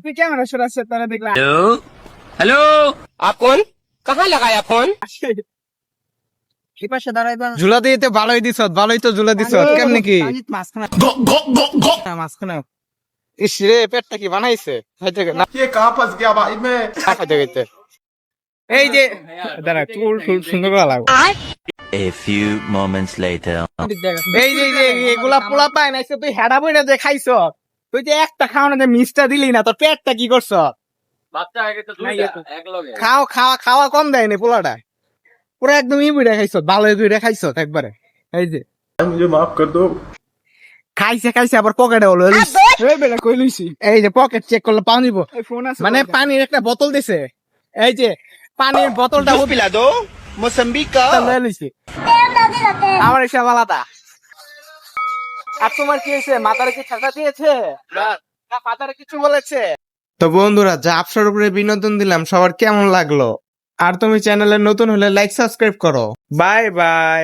তুই ক্যামেরা সরাচ্ছে তারা দেখলাম। हेलो हेलो आप कौन? कहाँ लगाया फोन? এই পাশে দাঁড়াইবা। ঝুলা দিয়ে তো ভালোই দিছ, ভালোই তো ঝুলা দিছ, কেমনে কি মাঝখানে মাঝখানে ইস রে, পেটটা কি বানাইছে খাইতে না ये कहाँ फंस गया भाई मैं। খাইতে খাইতে। এই যে দাঁড়া, চুল সুন্দর করে লাগবে। A few moments later এই যে এগুলা পোলা পায় না, তুই হেডা বইনা যে খাইছ, তুই যে একটা খাওয়ানো যে মিষ্টা দিলি না, তোর পেটটা কি করছ? খাওয়া কম দেয় না পোলাটা, পুরো একদম বুড়া খাইছ, ভালো বুড়া খাইছ একবারে। এই যে मुझे माफ कर दो। খাইছে আবার পকেটে হলো। এই বেটা কই লইছি এই যে পকেট চেক করলে পাও নিব, এই ফোন আছে মানে পানির একটা বোতল দিছে। এই যে পানির বোতলটা पिला दो मौसम्बी का। লইছি আমার এসব আলাদা। আর তোমার কি হয়েছে, মাথার কি ঠান্ডা দিয়েছে না মাথার কিছু বলেছে? তো বন্ধুরা, যা আপসার উপরে বিনোদন দিলাম, সবার কেমন লাগলো? আর তুমি চ্যানেলে নতুন হলে লাইক সাবস্ক্রাইব করো। Bye bye.